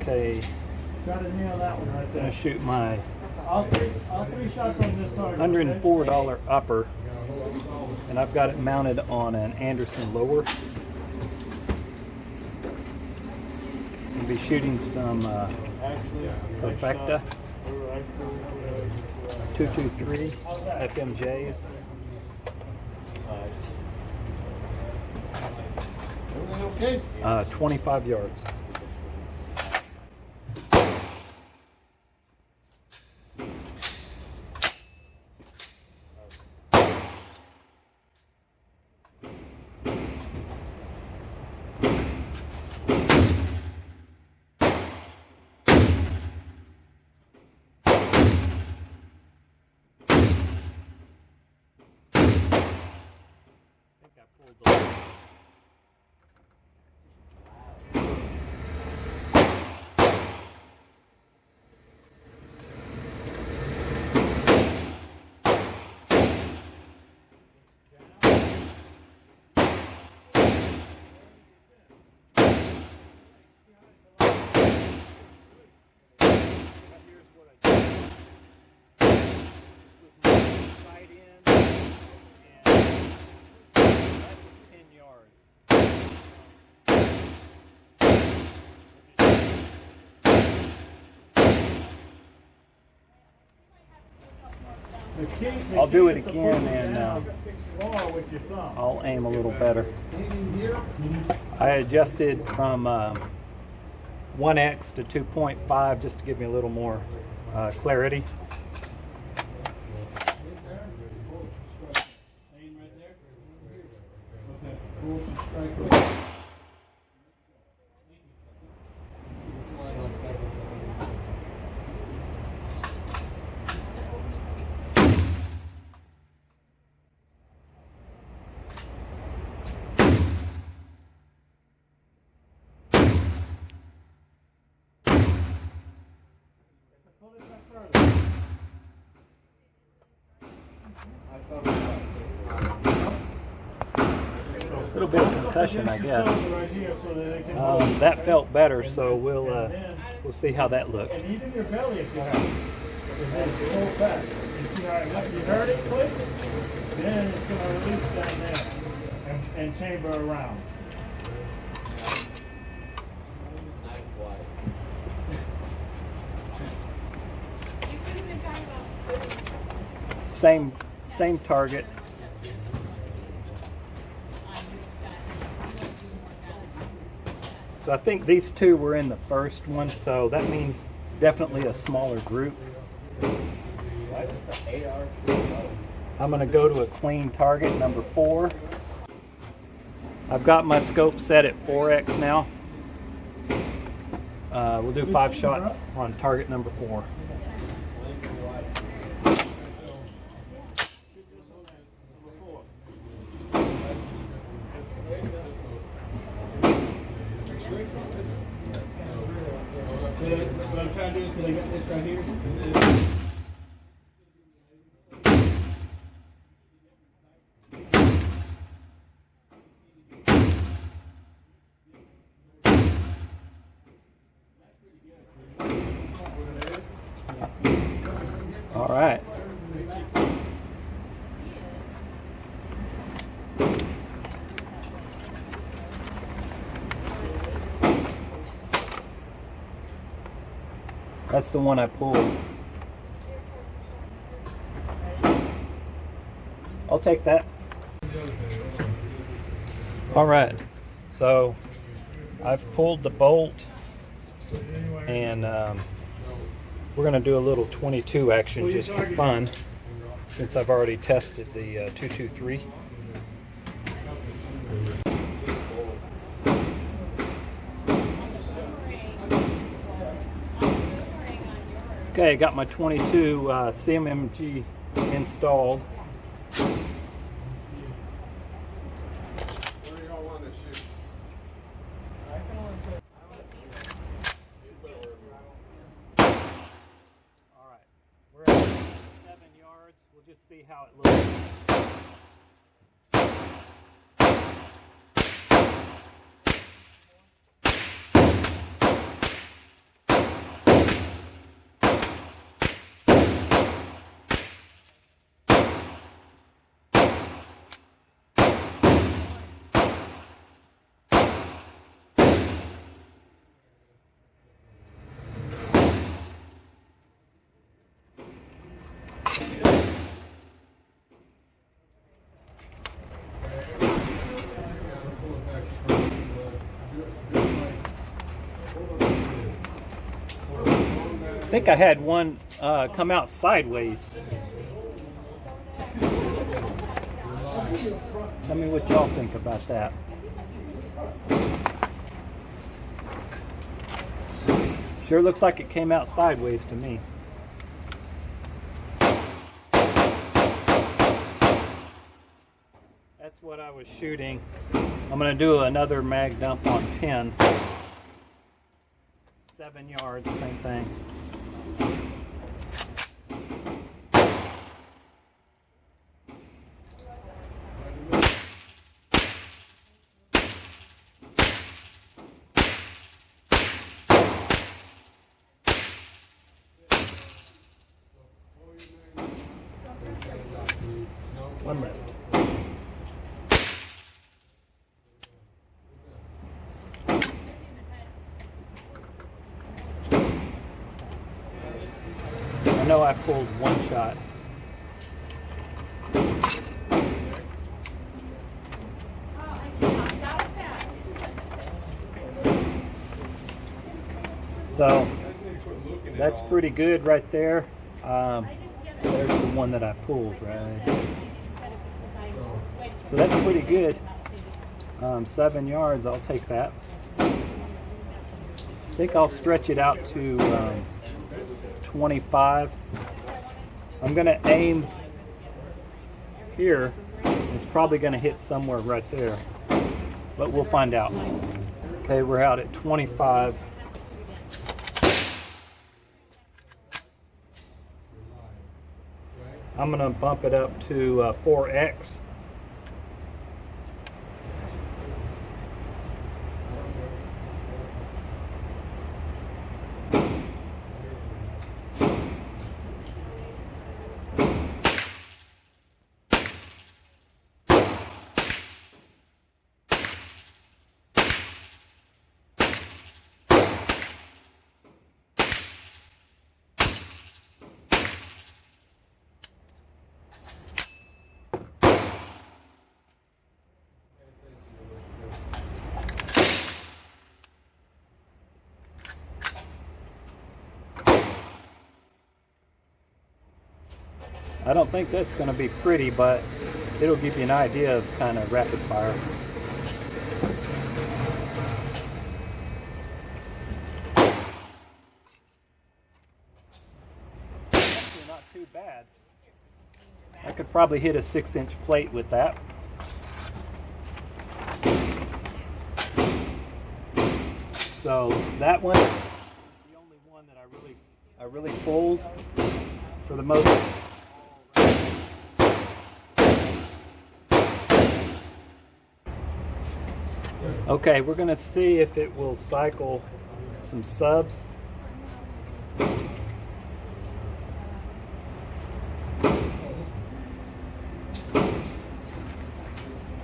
Okay. Try to nail that one right I'm there. gonna shoot my All three shots on this target. $104 upper, and I've got it mounted on an Anderson lower. I'll be shooting some Perfecta 223 FMJs. Okay. 25 yards. I'll do it again and I'll aim a little better. I adjusted from 1x to 2.5 just to give me a little more clarity. A little bit of concussion, I guess. That felt better, so we'll see how that looks. And even your belly, if you have it, pull back. You see how you heard it click? Then it's going to release down there and chamber around. Same target. So I think these two were in the first one, so that means definitely a smaller group. I'm going to go to a clean target, number 4. I've got my scope set at 4x now. We'll do 5 shots on target number 4. What I'm trying to do is, because I got this right here. All right. That's the one I pulled. I'll take that. All right, so I've pulled the bolt, and we're going to do a little 22 action just for fun, since I've already tested the 223. Okay, got my 22 CMMG installed. Alright, we're at 7 yards. We'll just see how it looks. think I had one come out sideways. Tell me what y'all think about that. Sure looks like it came out sideways to me. That's what I was shooting. I'm going to do another mag dump on 10. 7 yards, same thing. One left. I know I pulled one shot. So that's pretty good right there. There's the one that I pulled, right? So that's pretty good. 7 yards, I'll take that. I think I'll stretch it out to 25. I'm going to aim here. It's probably going to hit somewhere right there, but we'll find out. Okay, we're out at 25. I'm going to bump it up to 4x. I don't think that's going to be pretty, but it'll give you an idea of kind of rapid fire. Actually not too bad. I could probably hit a 6-inch plate with that. So that one is the only one that I really pulled for the most part. Okay, we're going to see if it will cycle some subs.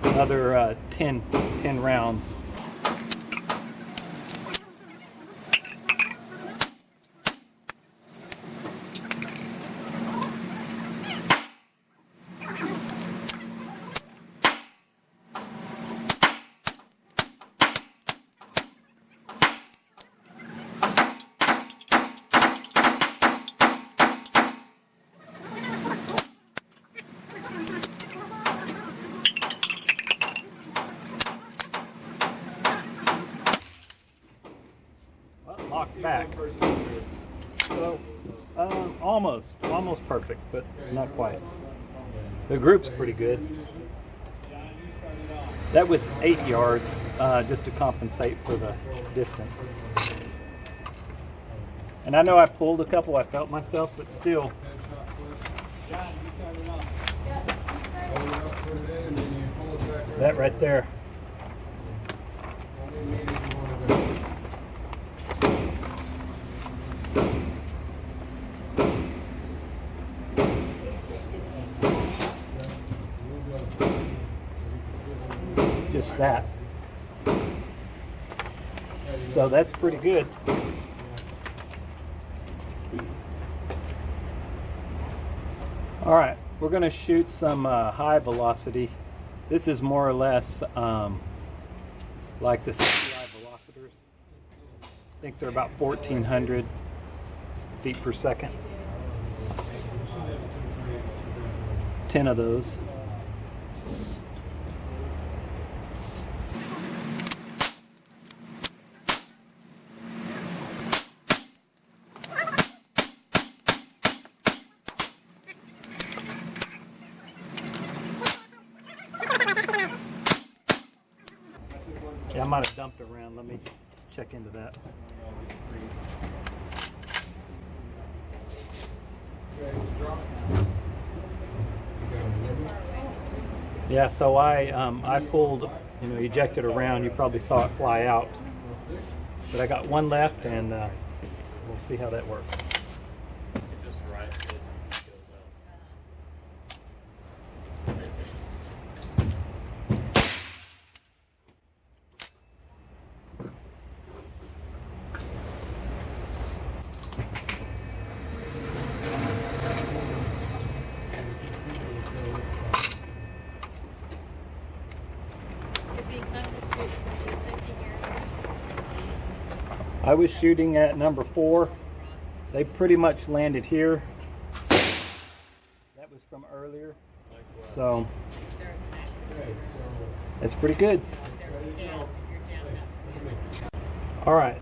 Another 10 rounds. Locked back. So almost perfect, but not quite. The group's pretty good. That was 8 yards, just to compensate for the distance. And I know I pulled a couple, I felt myself, but still. That right there. Just that. So that's pretty good. All right, we're going to shoot some high velocity. This is more or less like the CPI velocitors. I think they're about 1400. feet per second. 10 of those. Yeah, I might have dumped around. Let me check into that. Yeah, so I pulled, ejected around. You probably saw it fly out, but I got one left, and we'll see how that works. I was shooting at number 4. They pretty much landed here. That was from earlier. So it's pretty good. All right.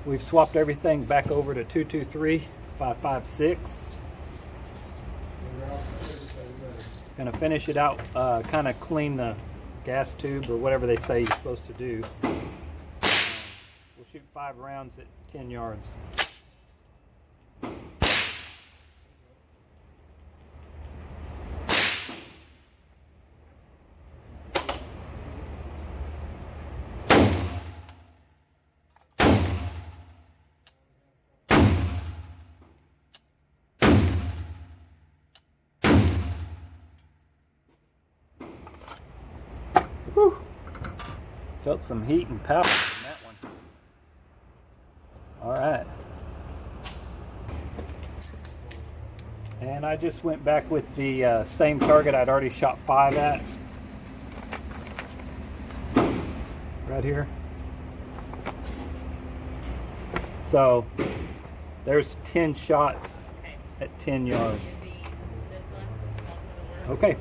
We've swapped everything back over to 223, 556. Gonna finish it out, kind of clean the gas tube or whatever they say you're supposed to do. We'll shoot 5 rounds at 10 yards. Whew. Felt some heat and power in that one. All right. And I just went back with the same target I'd already shot 5 at. Right here. So there's 10 shots at 10 yards. Okay.